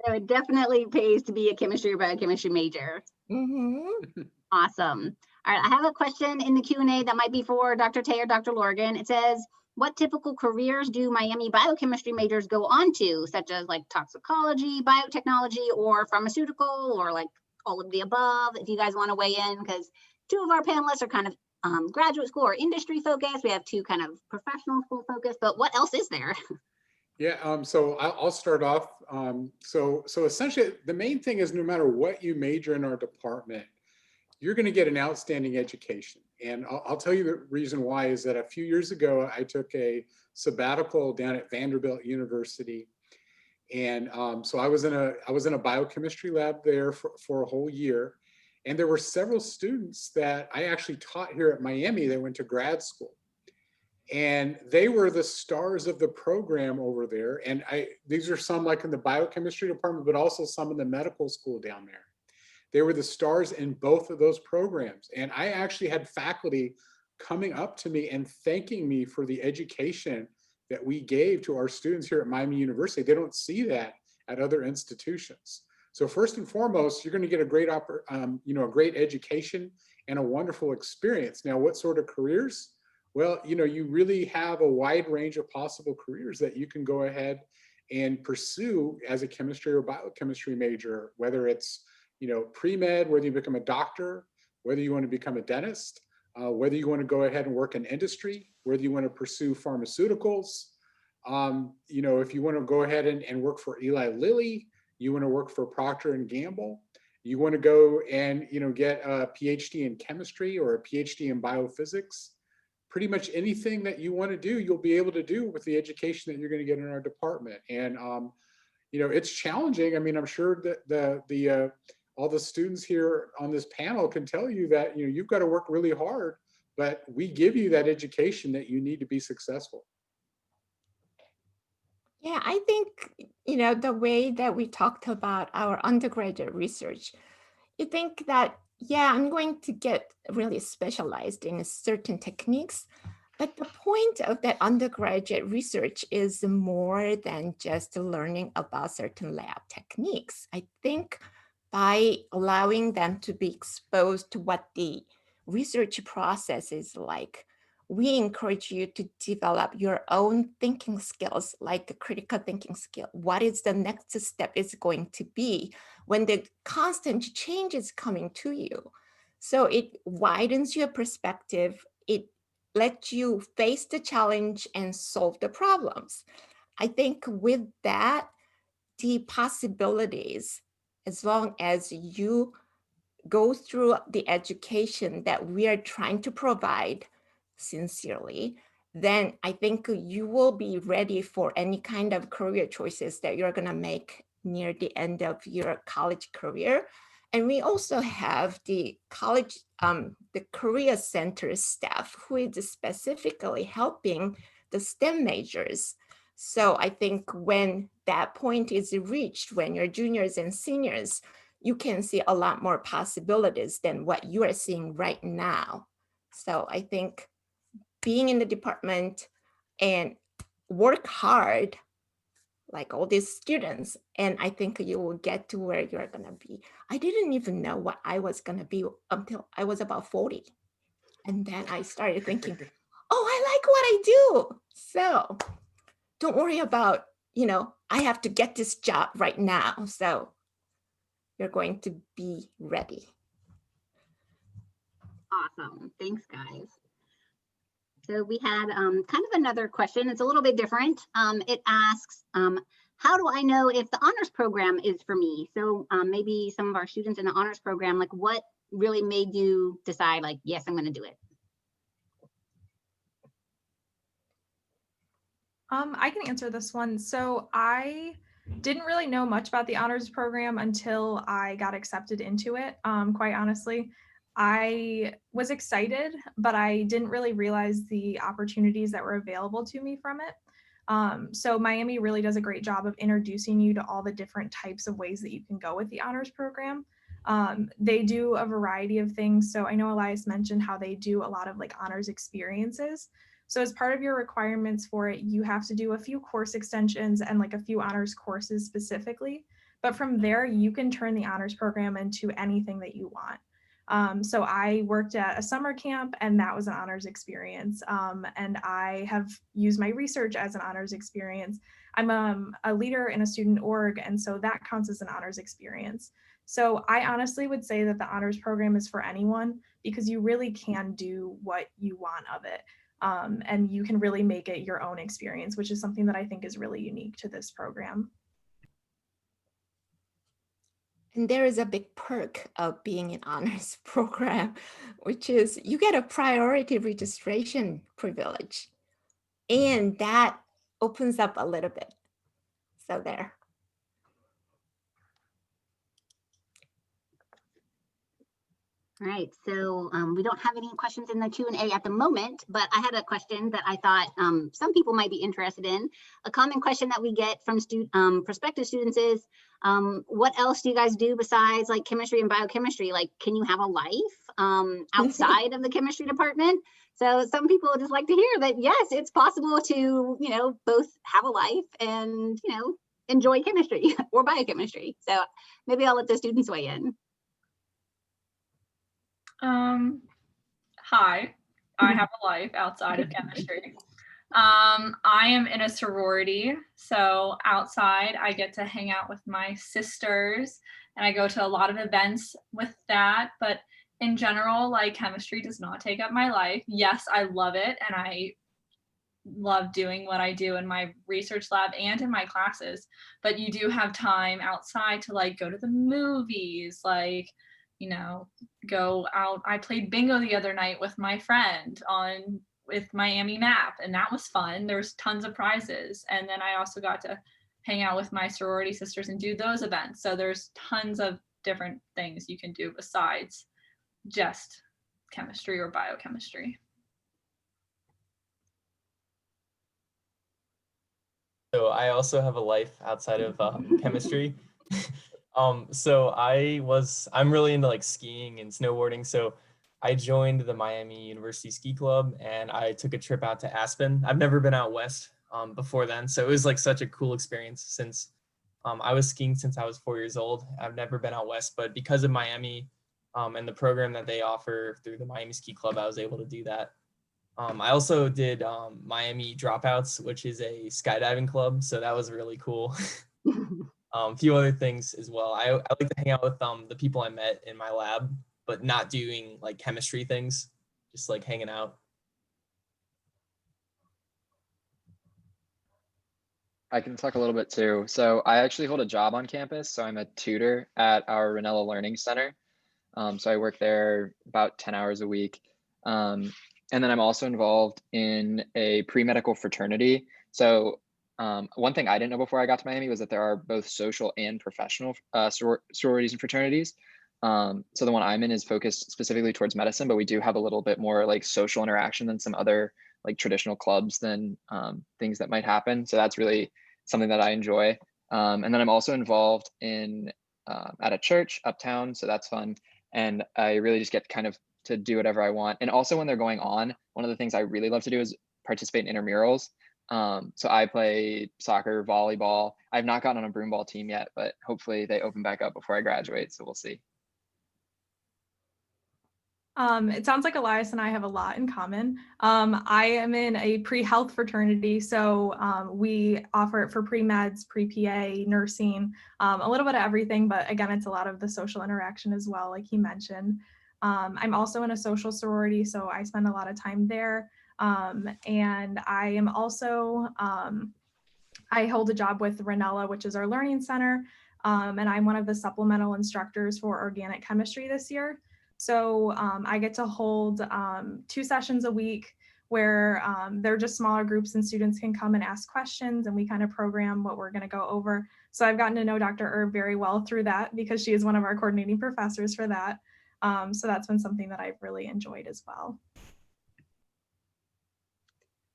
So it definitely pays to be a chemistry or biochemistry major. Mm-hmm. Awesome. All right, I have a question in the Q&A that might be for Dr. Tay or Dr. Lorgan. It says, what typical careers do Miami biochemistry majors go on to, such as like toxicology, biotechnology, or pharmaceutical, or like all of the above? If you guys want to weigh in, because two of our panelists are kind of graduate school or industry focused. We have two kind of professional school focused, but what else is there? Yeah, so I'll start off. So essentially, the main thing is no matter what you major in our department, you're going to get an outstanding education. And I'll tell you the reason why is that a few years ago, I took a sabbatical down at Vanderbilt University. And so I was in a biochemistry lab there for a whole year. And there were several students that I actually taught here at Miami that went to grad school. And they were the stars of the program over there. And these are some like in the biochemistry department, but also some in the medical school down there. They were the stars in both of those programs. And I actually had faculty coming up to me and thanking me for the education that we gave to our students here at Miami University. They don't see that at other institutions. So first and foremost, you're going to get a great, a great education and a wonderful experience. Now, what sort of careers? Well, you really have a wide range of possible careers that you can go ahead and pursue as a chemistry or biochemistry major, whether it's, pre-med, whether you become a doctor, whether you want to become a dentist, whether you want to go ahead and work in industry, whether you want to pursue pharmaceuticals, if you want to go ahead and work for Eli Lilly, you want to work for Procter and Gamble, you want to go and, get a PhD in chemistry or a PhD in biophysics, pretty much anything that you want to do, you'll be able to do with the education that you're going to get in our department. And, it's challenging. I mean, I'm sure that all the students here on this panel can tell you that, you've got to work really hard, but we give you that education that you need to be successful. Yeah, I think, the way that we talked about our undergraduate research, you think that, yeah, I'm going to get really specialized in certain techniques, but the point of that undergraduate research is more than just learning about certain lab techniques. I think by allowing them to be exposed to what the research process is like, we encourage you to develop your own thinking skills, like the critical thinking skill. What is the next step is going to be when the constant change is coming to you? So it widens your perspective. It lets you face the challenge and solve the problems. I think with that, the possibilities, as long as you go through the education that we are trying to provide sincerely, then I think you will be ready for any kind of career choices that you're going to make near the end of your college career. And we also have the college, the career center staff who is specifically helping the STEM majors. So I think when that point is reached, when you're juniors and seniors, you can see a lot more possibilities than what you are seeing right now. So I think being in the department and work hard, like all these students, and I think you will get to where you're gonna be. I didn't even know what I was gonna be until I was about 40. And then I started thinking, oh, I like what I do. So don't worry about, I have to get this job right now. So you're going to be ready. Awesome. Thanks, guys. So we had kind of another question. It's a little bit different. It asks, how do I know if the honors program is for me? So maybe some of our students in the honors program, like what really made you decide like, yes, I'm going to do it? I can answer this one. So I didn't really know much about the honors program until I got accepted into it. Quite honestly, I was excited, but I didn't really realize the opportunities that were available to me from it. So Miami really does a great job of introducing you to all the different types of ways that you can go with the honors program. They do a variety of things. So I know Elias mentioned how they do a lot of like honors experiences. So as part of your requirements for it, you have to do a few course extensions and like a few honors courses specifically. But from there, you can turn the honors program into anything that you want. So I worked at a summer camp and that was an honors experience. And I have used my research as an honors experience. I'm a leader in a student org, and so that counts as an honors experience. So I honestly would say that the honors program is for anyone because you really can do what you want of it. And you can really make it your own experience, which is something that I think is really unique to this program. And there is a big perk of being in honors program, which is you get a priority registration privilege. And that opens up a little bit. So there. All right, so we don't have any questions in the Q&A at the moment, but I had a question that I thought some people might be interested in. A common question that we get from prospective students is, what else do you guys do besides like chemistry and biochemistry? Like, can you have a life outside of the chemistry department? So some people just like to hear that, yes, it's possible to, both have a life and, enjoy chemistry or biochemistry. So maybe I'll let the students weigh in. Hi, I have a life outside of chemistry. I am in a sorority, so outside I get to hang out with my sisters and I go to a lot of events with that, but in general, like chemistry does not take up my life. Yes, I love it and I love doing what I do in my research lab and in my classes, but you do have time outside to like go to the movies, like go out. I played bingo the other night with my friend with Miami Map, and that was fun. There's tons of prizes. And then I also got to hang out with my sorority sisters and do those events. So there's tons of different things you can do besides just chemistry or biochemistry. So I also have a life outside of chemistry. So I'm really into like skiing and snowboarding. So I joined the Miami University Ski Club and I took a trip out to Aspen. I've never been out west before then. So it was like such a cool experience since I was skiing since I was 4 years old. I've never been out west, but because of Miami and the program that they offer through the Miami Ski Club, I was able to do that. I also did Miami Dropouts, which is a skydiving club. So that was really cool. A few other things as well. I like to hang out with the people I met in my lab, but not doing like chemistry things, just like hanging out. I can talk a little bit too. So I actually hold a job on campus. So I'm a tutor at our Ronaldo Learning Center. So I work there about 10 hours a week. And then I'm also involved in a pre-medical fraternity. So one thing I didn't know before I got to Miami was that there are both social and professional sororities and fraternities. So the one I'm in is focused specifically towards medicine, but we do have a little bit more like social interaction than some other like traditional clubs than things that might happen. So that's really something that I enjoy. And then I'm also involved in at a church uptown. So that's fun. And I really just get kind of to do whatever I want. And also when they're going on, one of the things I really love to do is participate in intramurals. So I play soccer, volleyball. I've not gotten on a broom ball team yet, but hopefully they open back up before I graduate. So we'll see. It sounds like Elias and I have a lot in common. I am in a pre-health fraternity, so we offer it for pre-meds, pre-PA, nursing, a little bit of everything, but again, it's a lot of the social interaction as well, like he mentioned. I'm also in a social sorority, so I spend a lot of time there. And I am also, I hold a job with Ronaldo, which is our learning center, and I'm one of the supplemental instructors for organic chemistry this year. So I get to hold 2 sessions a week where they're just smaller groups and students can come and ask questions and we kind of program what we're going to go over. So I've gotten to know Dr. Erb very well through that because she is one of our coordinating professors for that. So that's been something that I've really enjoyed as well.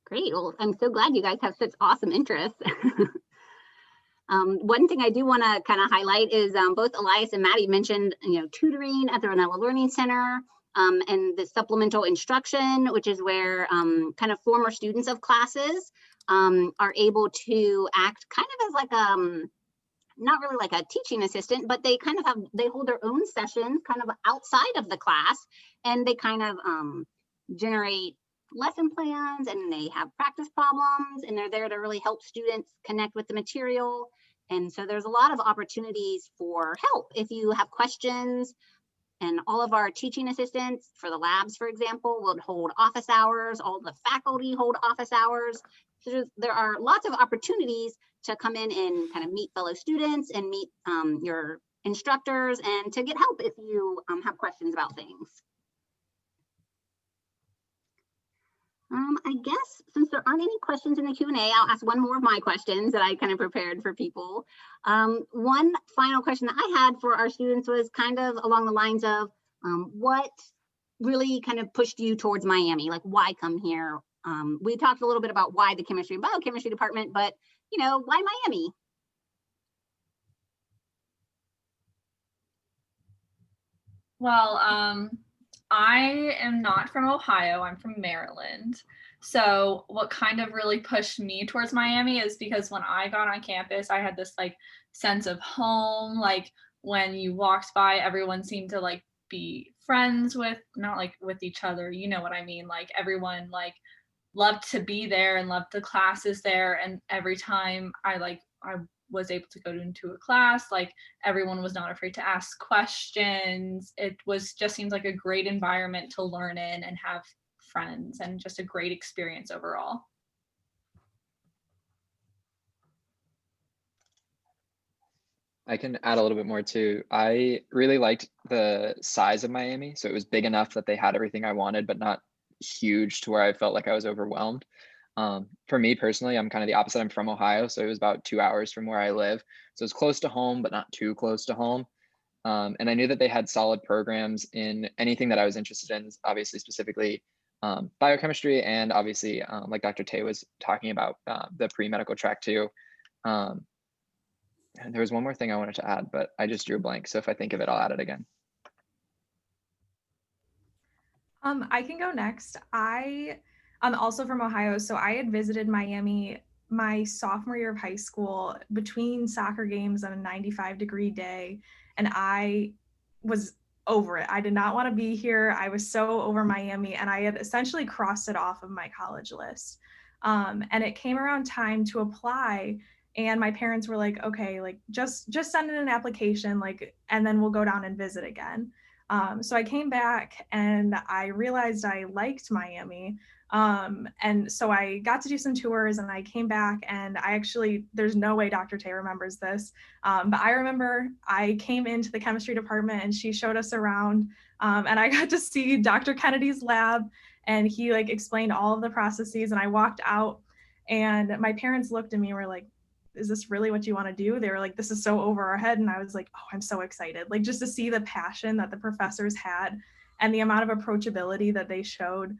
Great. Well, I'm so glad you guys have such awesome interests. One thing I do want to kind of highlight is both Elias and Maddie mentioned, tutoring at the Ronaldo Learning Center and the supplemental instruction, which is where kind of former students of classes are able to act kind of as like not really like a teaching assistant, but they kind of they hold their own sessions kind of outside of the class, and they kind of generate lesson plans and they have practice problems, and they're there to really help students connect with the material. And so there's a lot of opportunities for help if you have questions. And all of our teaching assistants for the labs, for example, will hold office hours. All the faculty hold office hours. So there are lots of opportunities to come in and kind of meet fellow students and meet your instructors and to get help if you have questions about things. I guess since there aren't any questions in the Q&A, I'll ask one more of my questions that I kind of prepared for people. One final question that I had for our students was kind of along the lines of what really kind of pushed you towards Miami? Like, why come here? We talked a little bit about why the chemistry and biochemistry department, but you know, why Miami? Well, I am not from Ohio, I'm from Maryland. So what kind of really pushed me towards Miami is because when I got on campus, I had this like sense of home. Like when you walked by, everyone seemed to like be friends with, not like with each other, you know what I mean? Like everyone like loved to be there and loved the classes there. And every time I was able to go into a class, like everyone was not afraid to ask questions. It was just seems like a great environment to learn in and have friends, and just a great experience overall. I can add a little bit more too. I really liked the size of Miami. So it was big enough that they had everything I wanted, but not huge to where I felt like I was overwhelmed. For me personally, I'm kind of the opposite. I'm from Ohio, so it was about 2 hours from where I live. So it's close to home, but not too close to home. And I knew that they had solid programs in anything that I was interested in, obviously specifically biochemistry, and obviously like Dr. Tay was talking about the pre-medical track too. And there was one more thing I wanted to add, but I just drew a blank. So if I think of it, I'll add it again. I can go next. I'm also from Ohio, so I had visited Miami my sophomore year of high school between soccer games on a 95-degree day, and I was over it. I did not want to be here. I was so over Miami, and I had essentially crossed it off of my college list. And it came around time to apply, and my parents were like, okay, like just send in an application, like, and then we'll go down and visit again. So I came back and I realized I liked Miami. And so I got to do some tours, and I came back, and I actually, there's no way Dr. Tay remembers this, but I remember I came into the chemistry department and she showed us around, and I got to see Dr. Kennedy's lab, and he like explained all of the processes, and I walked out, and my parents looked at me and were like, is this really what you want to do? They were like, this is so over our head. And I was like, oh, I'm so excited. Like just to see the passion that the professors had and the amount of approachability that they showed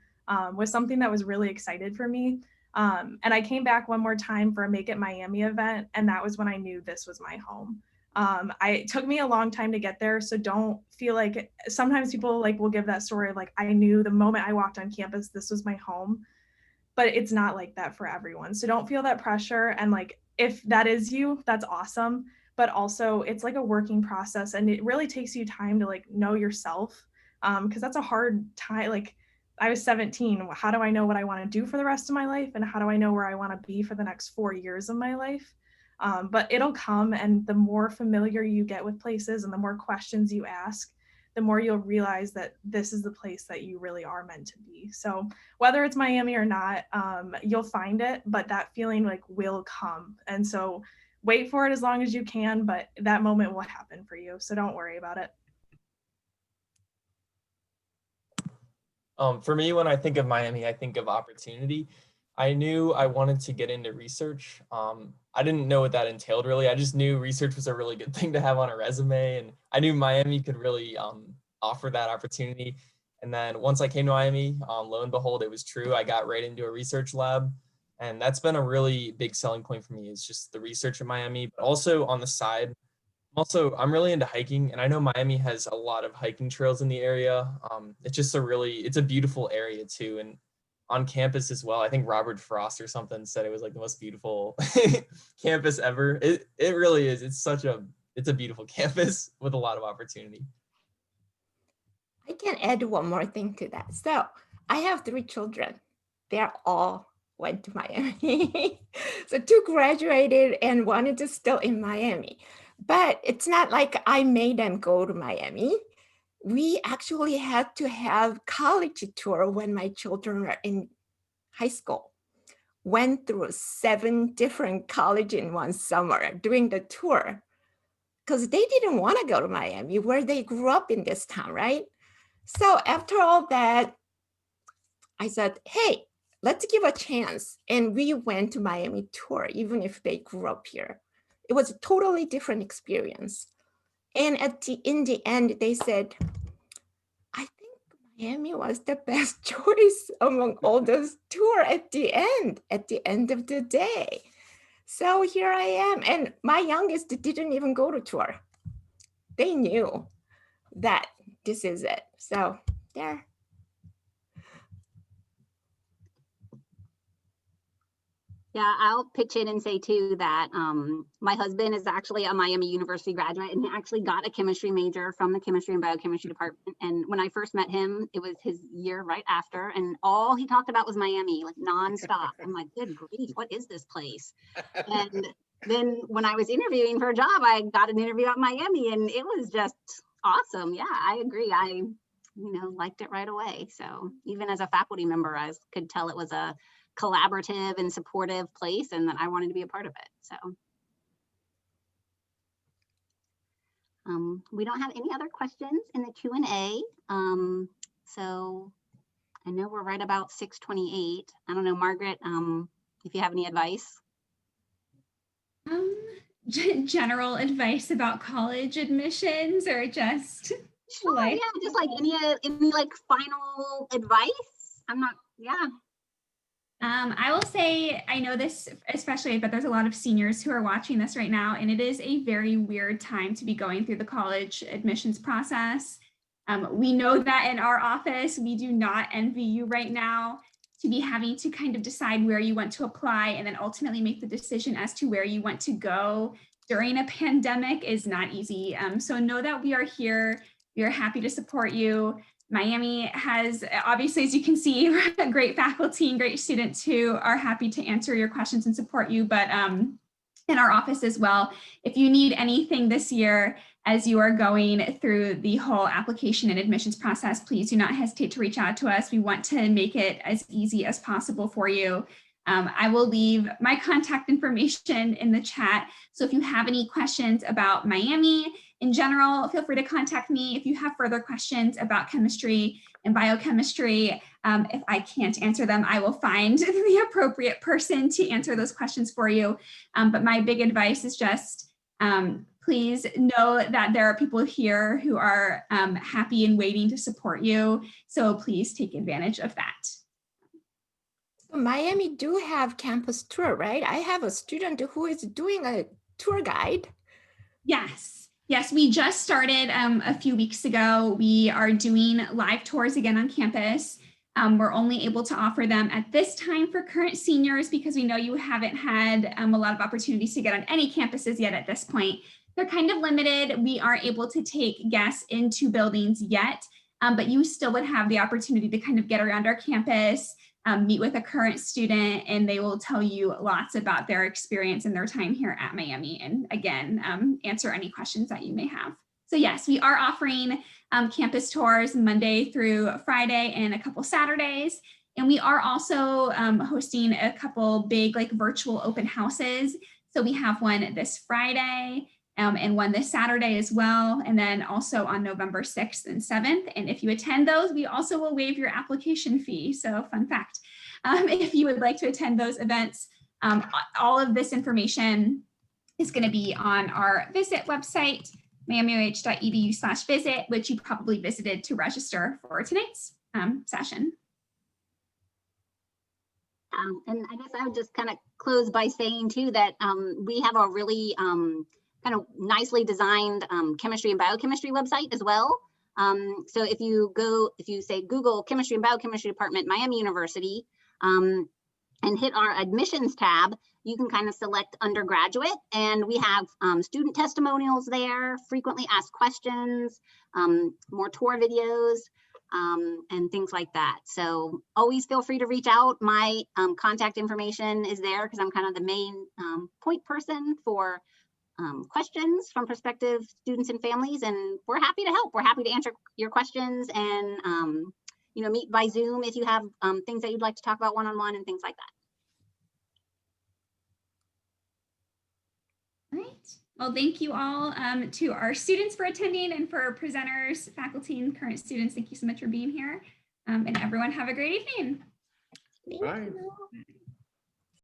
was something that was really excited for me. And I came back one more time for a Make It Miami event, and that was when I knew this was my home. It took me a long time to get there, so don't feel like, sometimes people like will give that story of like, I knew the moment I walked on campus, this was my home, but it's not like that for everyone. So don't feel that pressure, and like, if that is you, that's awesome. But also it's like a working process, and it really takes you time to like know yourself. Cause that's a hard time. Like I was 17. How do I know what I want to do for the rest of my life? And how do I know where I want to be for the next 4 years of my life? But it'll come. And the more familiar you get with places and the more questions you ask, the more you'll realize that this is the place that you really are meant to be. So whether it's Miami or not, you'll find it, but that feeling like will come. And so wait for it as long as you can, but that moment will happen for you. So don't worry about it. For me, when I think of Miami, I think of opportunity. I knew I wanted to get into research. I didn't know what that entailed really. I just knew research was a really good thing to have on a resume, and I knew Miami could really offer that opportunity. And then once I came to Miami, lo and behold, it was true. I got right into a research lab, and that's been a really big selling point for me. It's just the research in Miami, but also on the side, I'm really into hiking, and I know Miami has a lot of hiking trails in the area. It's just it's a beautiful area too. And on campus as well, I think Robert Frost or something said it was like the most beautiful campus ever. It really is. It's a beautiful campus with a lot of opportunity. I can add one more thing to that. So I have 3 children. They're all went to Miami. So 2 graduated and 1 is still in Miami. But it's not like I made them go to Miami. We actually had to have college tour when my children were in high school. Went through 7 different colleges in one summer doing the tour. because they didn't want to go to Miami where they grew up in this town, right? So after all that, I said, hey, let's give a chance. And we went to Miami tour, even if they grew up here. It was a totally different experience. And in the end, they said, I think Miami was the best choice among all those tours at the end of the day. So here I am. And my youngest didn't even go to tour. They knew that this is it. So there. Yeah, I'll pitch in and say too that my husband is actually a Miami University graduate, and he actually got a chemistry major from the Chemistry and Biochemistry department. And when I first met him, it was his year right after, and all he talked about was Miami, like nonstop. I'm like, good grief, what is this place? And then when I was interviewing for a job, I got an interview at Miami, and it was just awesome. Yeah, I agree. I liked it right away. So even as a faculty member, I could tell it was a collaborative and supportive place, and that I wanted to be a part of it. So we don't have any other questions in the Q&A. So I know we're right about 6:28. I don't know, Margaret, if you have any advice. General advice about college admissions, or just sure, yeah, just like any like final advice. I'm not, yeah. I will say, I know this especially, but there's a lot of seniors who are watching this right now, and it is a very weird time to be going through the college admissions process. We know that in our office, we do not envy you right now to be having to kind of decide where you want to apply and then ultimately make the decision as to where you want to go during a pandemic is not easy. So know that we are here. We are happy to support you. Miami has, obviously, as you can see, great faculty and great students who are happy to answer your questions and support you, but in our office as well, if you need anything this year as you are going through the whole application and admissions process, please do not hesitate to reach out to us. We want to make it as easy as possible for you. I will leave my contact information in the chat. So if you have any questions about Miami in general, feel free to contact me. If you have further questions about chemistry and biochemistry, if I can't answer them, I will find the appropriate person to answer those questions for you. But my big advice is just, please know that there are people here who are happy and waiting to support you. So please take advantage of that. Miami do have campus tour, right? I have a student who is doing a tour guide. Yes, we just started a few weeks ago. We are doing live tours again on campus. We're only able to offer them at this time for current seniors because we know you haven't had a lot of opportunities to get on any campuses yet at this point. They're kind of limited. We aren't able to take guests into buildings yet, but you still would have the opportunity to kind of get around our campus, meet with a current student, and they will tell you lots about their experience and their time here at Miami. And again, answer any questions that you may have. So yes, we are offering campus tours Monday through Friday and a couple Saturdays. And we are also hosting a couple big virtual open houses. So we have one this Friday and one this Saturday as well. And then also on November 6th and 7th. And if you attend those, we also will waive your application fee. So fun fact, if you would like to attend those events, all of this information is going to be on our visit website, miamioh.edu/visit, which you probably visited to register for tonight's session. And I guess I would just kind of close by saying too that we have a really kind of nicely designed chemistry and biochemistry website as well. So if you say Google Chemistry and Biochemistry Department, Miami University, and hit our admissions tab, you can kind of select undergraduate, and we have student testimonials there, frequently asked questions, more tour videos, and things like that. So always feel free to reach out. My contact information is there because I'm kind of the main point person for questions from prospective students and families, and we're happy to help. We're happy to answer your questions and meet by Zoom if you have things that you'd like to talk about one-on-one and things like that. All right. Well, thank you all to our students for attending and for our presenters, faculty, and current students. Thank you so much for being here. And everyone have a great evening. Thank Bye. you.